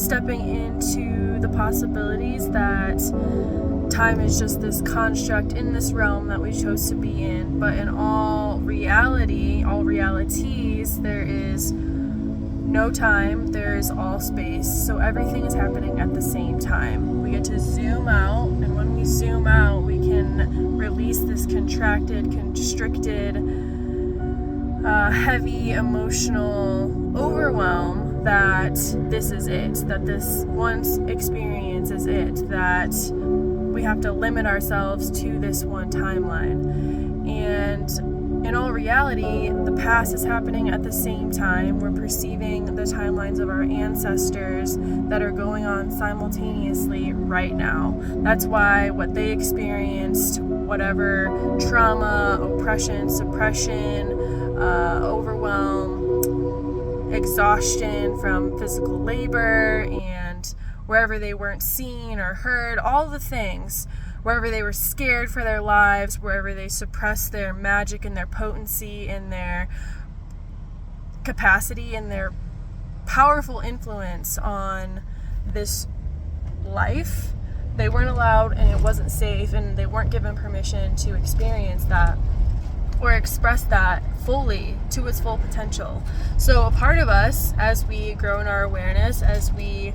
stepping into the possibilities that time is just this construct in this realm that we chose to be in, but in all reality, all realities, there is no time, there is all space, so everything is happening at the same time. We get to zoom out, and when we zoom out, we can release this contracted, constricted, heavy emotional overwhelm that this is it, that this one experience is it, that we have to limit ourselves to this one timeline. And in all reality, the past is happening at the same time. We're perceiving the timelines of our ancestors that are going on simultaneously right now. That's why what they experienced, whatever trauma, oppression, suppression, overwhelm, exhaustion from physical labor, and wherever they weren't seen or heard, all the things, wherever they were scared for their lives, wherever they suppressed their magic and their potency and their capacity and their powerful influence on this life, they weren't allowed, and it wasn't safe, and they weren't given permission to experience that or express that fully to its full potential. So a part of us, as we grow in our awareness, as we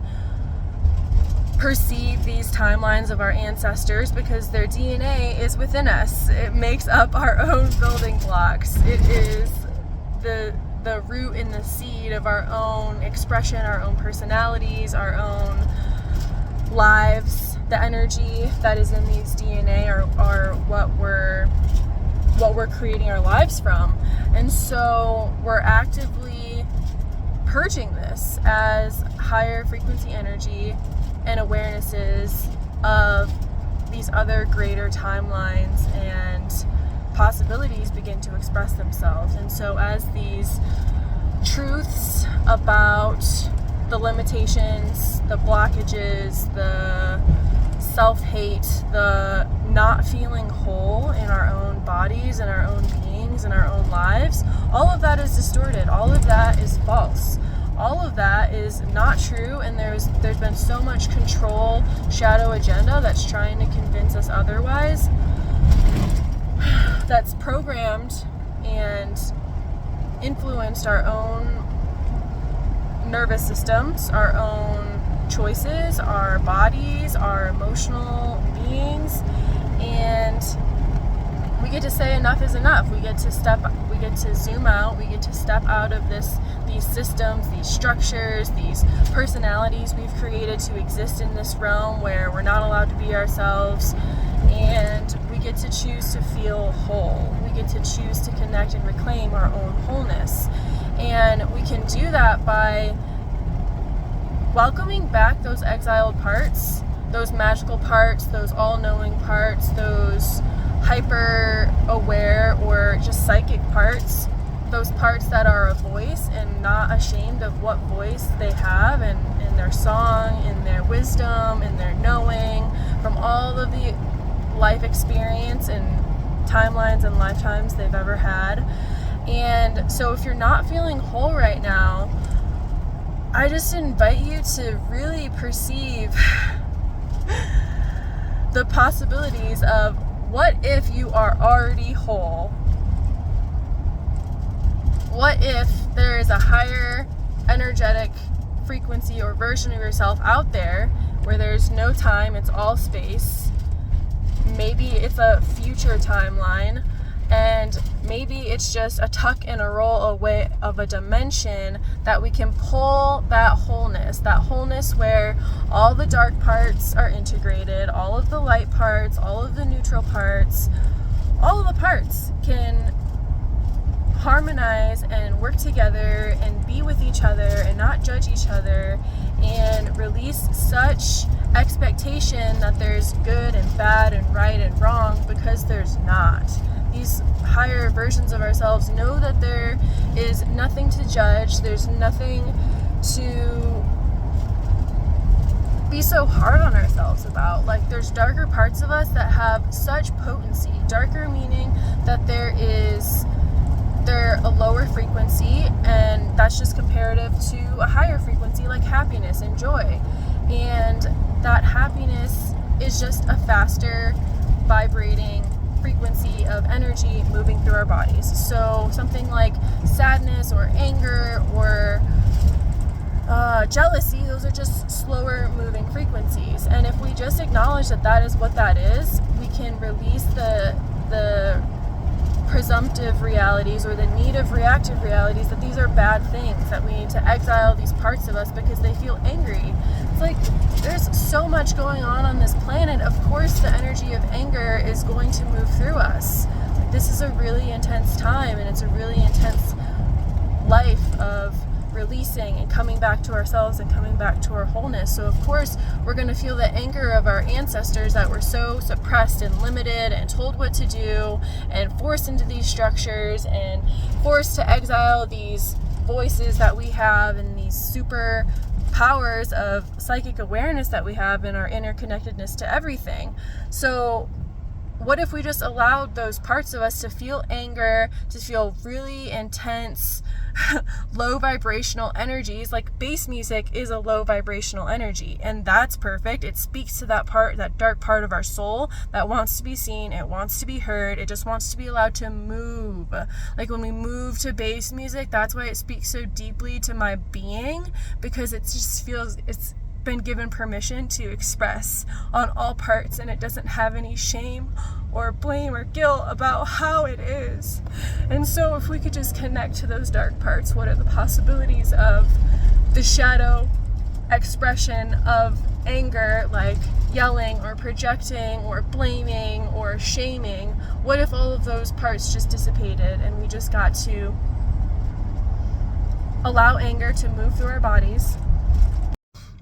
perceive these timelines of our ancestors, because their DNA is within us, it makes up our own building blocks. It is the root and the seed of our own expression, our own personalities, our own lives. The energy that is in these DNA are what we're creating our lives from. And so we're actively purging this as higher frequency energy and awarenesses of these other greater timelines and possibilities begin to express themselves. And so as these truths about the limitations, the blockages, the self-hate, the not feeling whole in our own bodies and our own beings and our own lives, all of that is distorted. All of that is false. All of that is not true, and there's been so much control, shadow agenda that's trying to convince us otherwise, that's programmed and influenced our own nervous systems, our own choices, our bodies, our emotional beings. And we get to say enough is enough. We get to zoom out, we get to step out of these systems, these structures, these personalities we've created to exist in this realm where we're not allowed to be ourselves, and we get to choose to feel whole. We get to choose to connect and reclaim our own wholeness. And we can do that by welcoming back those exiled parts, those magical parts, those all-knowing parts, those hyper-aware or just psychic parts, those parts that are a voice and not ashamed of what voice they have, and in their song, in their wisdom, in their knowing, from all of the life experience and timelines and lifetimes they've ever had. And so if you're not feeling whole right now, I just invite you to really perceive the possibilities of what if you are already whole? What if there is a higher energetic frequency or version of yourself out there where there's no time, it's all space? Maybe it's a future timeline, and maybe it's just a tuck and a roll away of a dimension that we can pull that wholeness where all the dark parts are integrated, all of the light parts, all of the neutral parts, all of the parts can harmonize and work together and be with each other and not judge each other, and release such expectation that there's good and bad and right and wrong, because there's not. These higher versions of ourselves know that there is nothing to judge, there's nothing to be so hard on ourselves about. Like, there's darker parts of us that have such potency. Darker meaning that there is they're a lower frequency, and that's just comparative to a higher frequency like happiness and joy. And that happiness is just a faster vibrating frequency of energy moving through our bodies. So something like sadness or anger or jealousy, those are just slower moving frequencies. And if we just acknowledge that that is what that is, we can release the presumptive realities or the need of reactive realities that these are bad things, that we need to exile these parts of us because they feel angry. It's like there's so much going on this planet. Of course the energy of anger is going to move through us. This is a really intense time, and it's a really intense life of releasing and coming back to ourselves and coming back to our wholeness. So of course we're going to feel the anger of our ancestors that were so suppressed and limited and told what to do and forced into these structures and forced to exile these voices that we have and these super powers of psychic awareness that we have in our interconnectedness to everything. So what if we just allowed those parts of us to feel anger, to feel really intense, low vibrational energies? Like bass music is a low vibrational energy, and that's perfect. It speaks to that part, that dark part of our soul that wants to be seen, it wants to be heard, it just wants to be allowed to move. Like when we move to bass music, that's why it speaks so deeply to my being, because it just feels, it's been given permission to express on all parts, and it doesn't have any shame or blame or guilt about how it is. And so if we could just connect to those dark parts, what are the possibilities of the shadow expression of anger, like yelling or projecting or blaming or shaming? What if all of those parts just dissipated and we just got to allow anger to move through our bodies?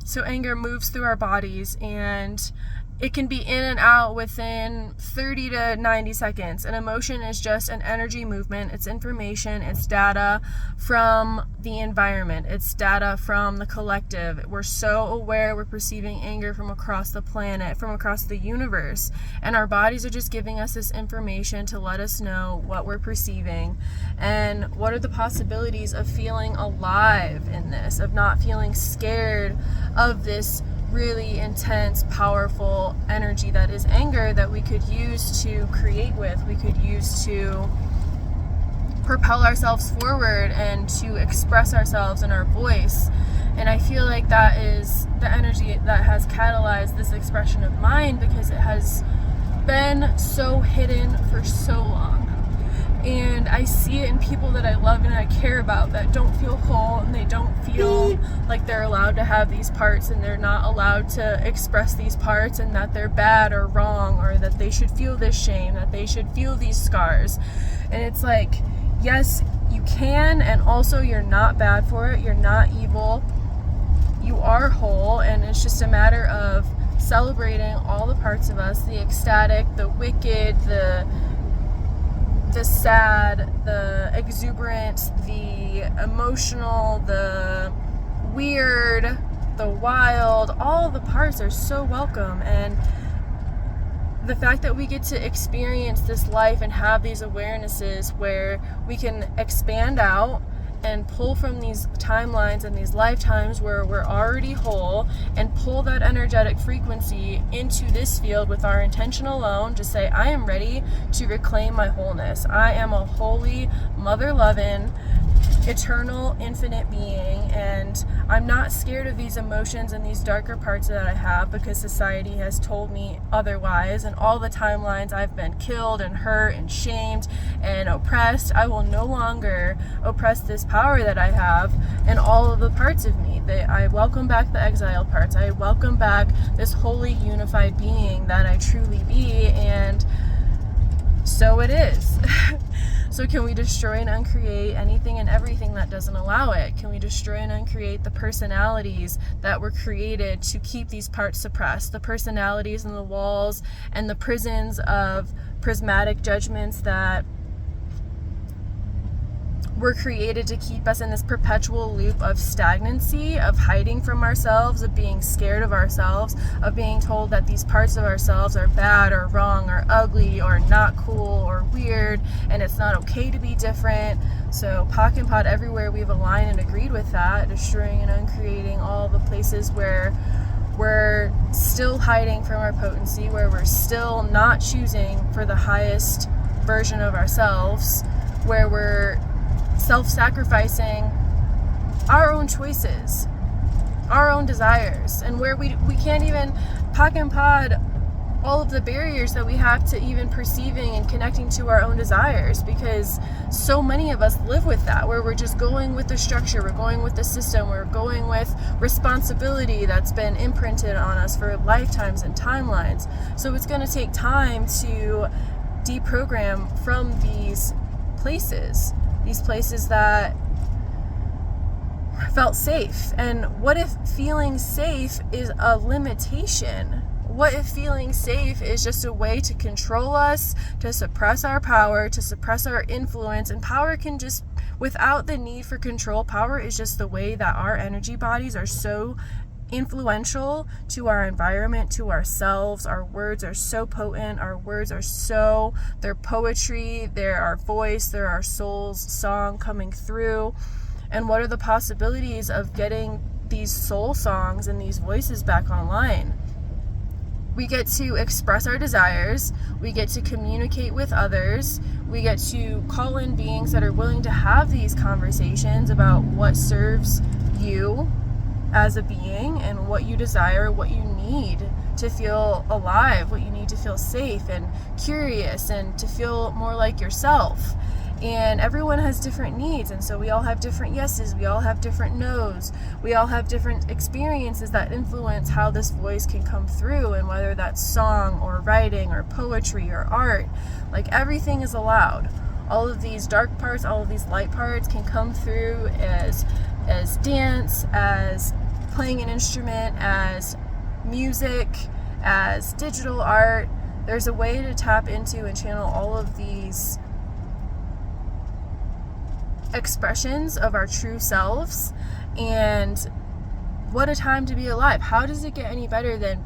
So anger moves through our bodies, and it can be in and out within 30 to 90 seconds. An emotion is just an energy movement. It's information, it's data from the environment, it's data from the collective. We're so aware we're perceiving anger from across the planet, from across the universe, and our bodies are just giving us this information to let us know what we're perceiving and what are the possibilities of feeling alive in this, of not feeling scared of this really intense, powerful energy that is anger that we could use to create with, we could use to propel ourselves forward and to express ourselves in our voice. And I feel like that is the energy that has catalyzed this expression of mine, because it has been so hidden for so long. And I see it in people that I love and I care about that don't feel whole, and they don't feel like they're allowed to have these parts, and they're not allowed to express these parts, and that they're bad or wrong, or that they should feel this shame, that they should feel these scars. And it's like, yes, you can, and also you're not bad for it, you're not evil, you are whole, and it's just a matter of celebrating all the parts of us, the ecstatic, the wicked, the sad, the exuberant, the emotional, the weird, the wild. All the parts are so welcome. And the fact that we get to experience this life and have these awarenesses where we can expand out and pull from these timelines and these lifetimes where we're already whole, and pull that energetic frequency into this field with our intention alone. Just say, I am ready to reclaim my wholeness. I am a holy, mother-loving, eternal, infinite being, and I'm not scared of these emotions and these darker parts that I have, because society has told me otherwise, and all the timelines I've been killed and hurt and shamed and oppressed. I will no longer oppress this power that I have and all of the parts of me. I welcome back the exiled parts. I welcome back this holy, unified being that I truly be, and so it is. So can we destroy and uncreate anything and everything that doesn't allow it? Can we destroy and uncreate the personalities that were created to keep these parts suppressed? The personalities and the walls and the prisons of prismatic judgments that we're created to keep us in this perpetual loop of stagnancy, of hiding from ourselves, of being scared of ourselves, of being told that these parts of ourselves are bad or wrong or ugly or not cool or weird, and it's not okay to be different. So POC and POD everywhere, we've aligned and agreed with that, destroying and uncreating all the places where we're still hiding from our potency, where we're still not choosing for the highest version of ourselves, where we're self-sacrificing our own choices, our own desires, and where we can't even POC and POD all of the barriers that we have to even perceiving and connecting to our own desires, because so many of us live with that, where we're just going with the structure, we're going with the system, we're going with responsibility that's been imprinted on us for lifetimes and timelines. So it's going to take time to deprogram from these places that felt safe. And what if feeling safe is a limitation? What if feeling safe is just a way to control us, to suppress our power, to suppress our influence? And power can just, without the need for control, power is just the way that our energy bodies are so influential to our environment, to ourselves. Our words are so potent. Our words are so, they're poetry, they're our voice, they're our soul's song coming through. And what are the possibilities of getting these soul songs and these voices back online? We get to express our desires, we get to communicate with others, we get to call in beings that are willing to have these conversations about what serves you as a being and what you desire, what you need to feel alive, what you need to feel safe and curious and to feel more like yourself. And everyone has different needs, and so we all have different yeses, we all have different nos, we all have different experiences that influence how this voice can come through, and whether that's song or writing or poetry or art, like everything is allowed. All of these dark parts, all of these light parts can come through as dance, as playing an instrument, as music, as digital art. There's a way to tap into and channel all of these expressions of our true selves. And what a time to be alive. How does it get any better than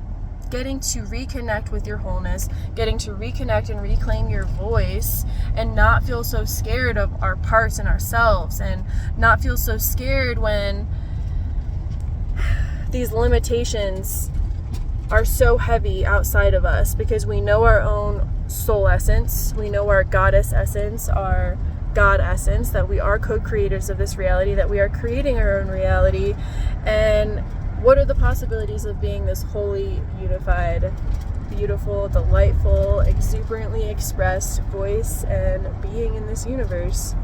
getting to reconnect with your wholeness, getting to reconnect and reclaim your voice, and not feel so scared of our parts and ourselves, and not feel so scared when these limitations are so heavy outside of us, because we know our own soul essence, we know our goddess essence, our God essence, that we are co-creators of this reality, that we are creating our own reality. And what are the possibilities of being this wholly unified, beautiful, delightful, exuberantly expressed voice and being in this universe?